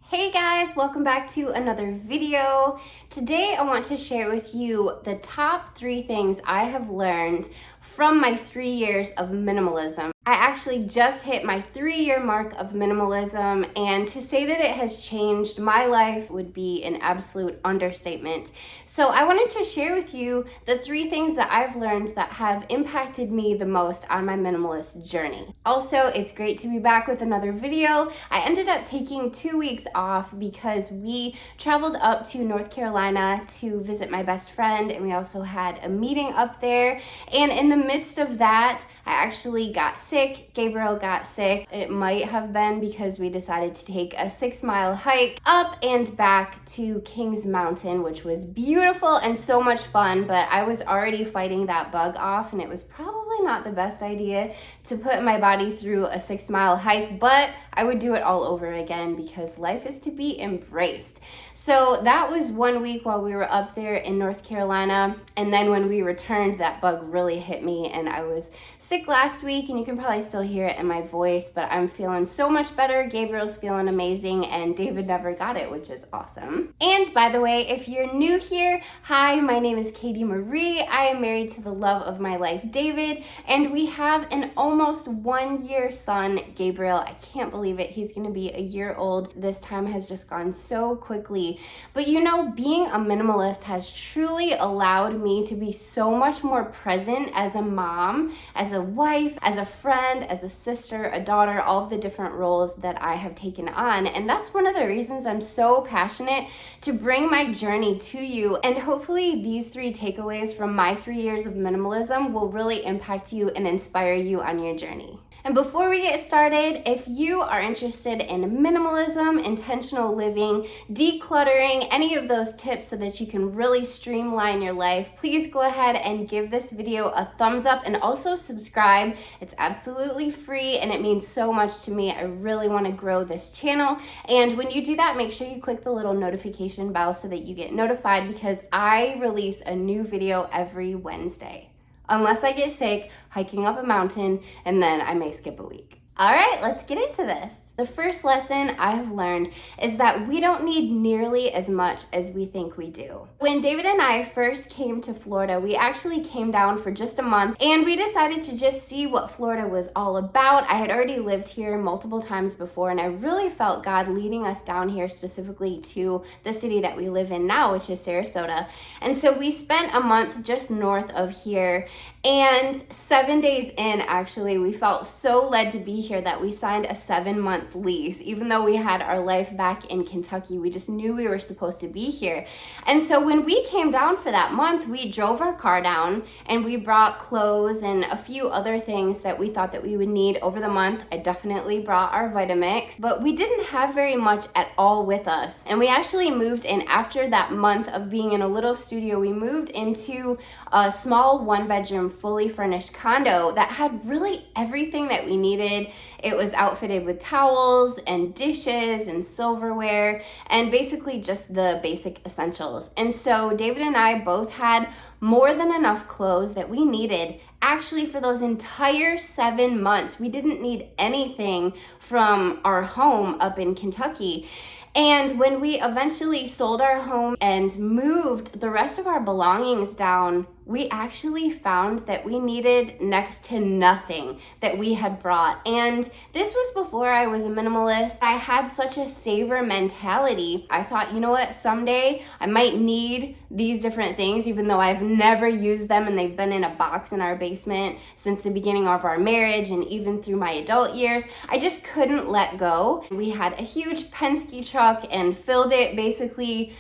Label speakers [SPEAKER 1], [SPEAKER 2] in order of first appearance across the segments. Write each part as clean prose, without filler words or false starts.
[SPEAKER 1] Hey guys, welcome back to another video. Today I want to share with you the top 3 things I have learned from my 3 years of minimalism. I actually just hit my 3-year mark of minimalism, and to say that it has changed my life would be an absolute understatement. So I wanted to share with you the 3 things that I've learned that have impacted me the most on my minimalist journey. Also, it's great to be back with another video. I ended up taking 2 weeks off because we traveled up to North Carolina to visit my best friend, and we also had a meeting up there. And in the midst of that, I actually got sick. Gabriel got sick. It might have been because we decided to take a 6-mile hike up and back to Kings Mountain, which was beautiful and so much fun, but I was already fighting that bug off, and it was probably not the best idea to put my body through a 6-mile hike, but I would do it all over again because life is to be embraced. So that was 1 week while we were up there in North Carolina, and then when we returned, that bug really hit me, and I was sick last week, and you can probably still hear it in my voice, but I'm feeling so much better. Gabriel's feeling amazing, and David never got it, which is awesome. And by the way, if you're new here, hi, my name is Katie Marie. I am married to the love of my life, David, and we have an almost 1-year son, Gabriel. I can't believe it. He's gonna be a year old. This time has just gone so quickly. But you know, being a minimalist has truly allowed me to be so much more present as a mom, as a wife, as a friend, as a sister, a daughter, all of the different roles that I have taken on. And that's one of the reasons I'm so passionate to bring my journey to you. And hopefully these 3 takeaways from my 3 years of minimalism will really impact you and inspire you on your journey. And before we get started, if you are interested in minimalism, intentional living, decluttering, any of those tips so that you can really streamline your life, please go ahead and give this video a thumbs up and also subscribe. It's absolutely free and it means so much to me. I really want to grow this channel. And when you do that, make sure you click the little notification bell so that you get notified because I release a new video every Wednesday. Unless I get sick hiking up a mountain, and then I may skip a week. All right, let's get into this. The first lesson I have learned is that we don't need nearly as much as we think we do. When David and I first came to Florida, we actually came down for just a month, and we decided to just see what Florida was all about. I had already lived here multiple times before, and I really felt God leading us down here specifically to the city that we live in now, which is Sarasota. And so we spent a month just north of here, and 7 days in, actually, we felt so led to be here that we signed a 7-month lease. Even though we had our life back in Kentucky, we just knew we were supposed to be here. And so when we came down for that month, we drove our car down and we brought clothes and a few other things that we thought that we would need over the month. I definitely brought our Vitamix, but we didn't have very much at all with us. And we actually moved in after that month of being in a little studio. We moved into a small 1-bedroom, fully furnished condo that had really everything that we needed. It was outfitted with towels and dishes and silverware and basically just the basic essentials. And so David and I both had more than enough clothes that we needed actually for those entire 7 months. We didn't need anything from our home up in Kentucky. And when we eventually sold our home and moved the rest of our belongings down, we actually found that we needed next to nothing that we had brought. And this was before I was a minimalist. I had such a saver mentality. I thought, you know what, someday I might need these different things, even though I've never used them and they've been in a box in our basement since the beginning of our marriage and even through my adult years. I just couldn't let go. We had a huge Penske truck and filled it basically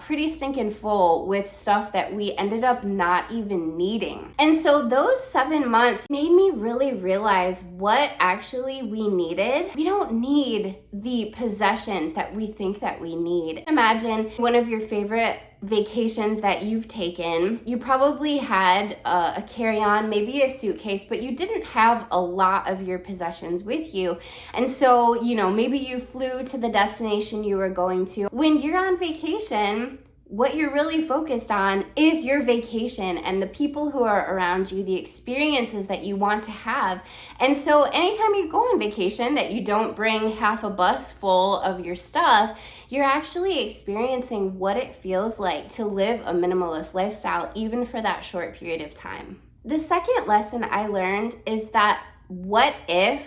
[SPEAKER 1] pretty stinking full with stuff that we ended up not even needing. And so those 7 months made me really realize what actually we needed. We don't need the possessions that we think that we need. Imagine one of your favorite vacations that you've taken. You probably had a carry-on, maybe a suitcase, but you didn't have a lot of your possessions with you. And so, you know, maybe you flew to the destination you were going to. When you're on vacation, what you're really focused on is your vacation and the people who are around you, the experiences that you want to have. And so anytime you go on vacation that you don't bring half a bus full of your stuff, you're actually experiencing what it feels like to live a minimalist lifestyle, even for that short period of time. The second lesson I learned is that what if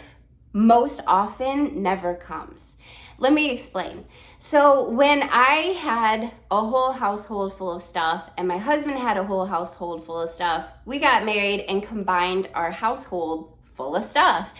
[SPEAKER 1] most often never comes. Let me explain. So when I had a whole household full of stuff and my husband had a whole household full of stuff, we got married and combined our household full of stuff.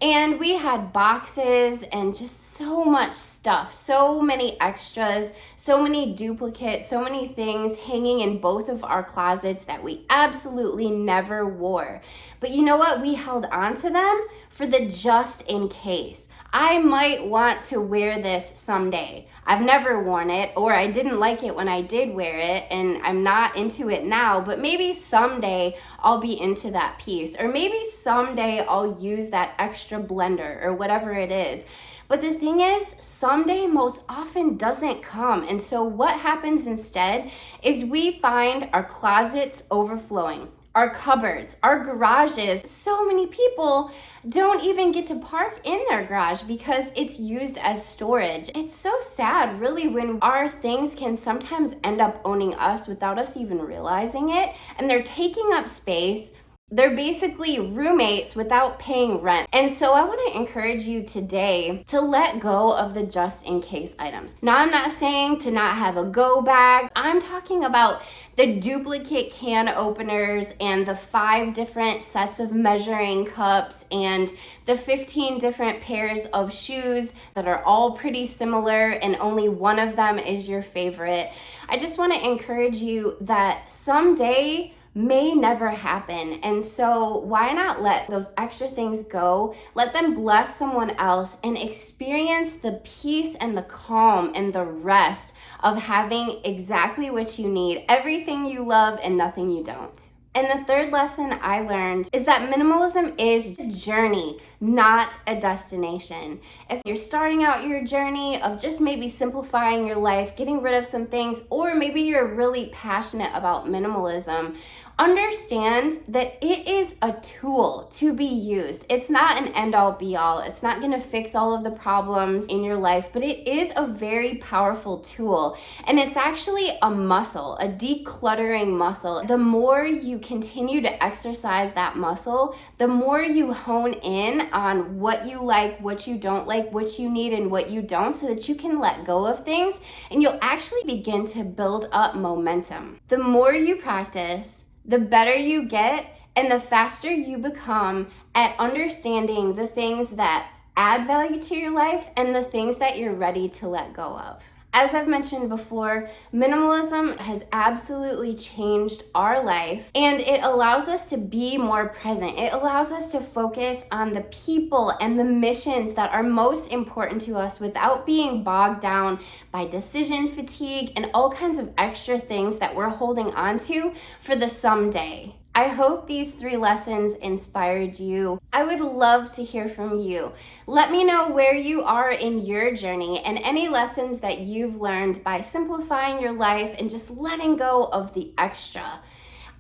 [SPEAKER 1] And we had boxes and just so much stuff, so many extras, so many duplicates, so many things hanging in both of our closets that we absolutely never wore. But you know what? We held on to them for the just in case. I might want to wear this someday. I've never worn it, or I didn't like it when I did wear it, and I'm not into it now, but maybe someday I'll be into that piece, or maybe someday I'll use that extra blender or whatever it is. But the thing is, someday most often doesn't come. And so what happens instead is we find our closets overflowing, our cupboards, our garages. So many people don't even get to park in their garage because it's used as storage. It's so sad, really, when our things can sometimes end up owning us without us even realizing it, and they're taking up space. They're basically roommates without paying rent. And so I want to encourage you today to let go of the just in case items. Now, I'm not saying to not have a go bag. I'm talking about the duplicate can openers and the 5 different sets of measuring cups and the 15 different pairs of shoes that are all pretty similar and only one of them is your favorite. I just want to encourage you that someday may never happen. And so why not let those extra things go? Let them bless someone else and experience the peace and the calm and the rest of having exactly what you need, everything you love and nothing you don't. And the third lesson I learned is that minimalism is a journey, not a destination. If you're starting out your journey of just maybe simplifying your life, getting rid of some things, or maybe you're really passionate about minimalism, understand that it is a tool to be used. It's not an end-all be-all. It's not going to fix all of the problems in your life, but it is a very powerful tool. And it's actually a muscle, a decluttering muscle. The more you continue to exercise that muscle, the more you hone in on what you like, what you don't like, what you need, and what you don't, so that you can let go of things and you'll actually begin to build up momentum. The more you practice, the better you get and the faster you become at understanding the things that add value to your life and the things that you're ready to let go of. As I've mentioned before, minimalism has absolutely changed our life, and it allows us to be more present. It allows us to focus on the people and the missions that are most important to us without being bogged down by decision fatigue and all kinds of extra things that we're holding on to for the someday. I hope these 3 lessons inspired you. I would love to hear from you. Let me know where you are in your journey and any lessons that you've learned by simplifying your life and just letting go of the extra.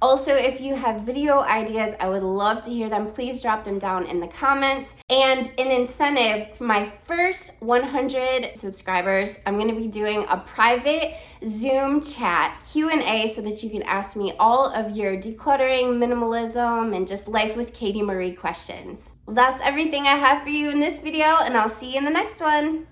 [SPEAKER 1] Also, if you have video ideas, I would love to hear them. Please drop them down in the comments. And an incentive for my first 100 subscribers, I'm going to be doing a private Zoom chat Q&A so that you can ask me all of your decluttering, minimalism, and just life with Katie Marie questions. Well, that's everything I have for you in this video, and I'll see you in the next one.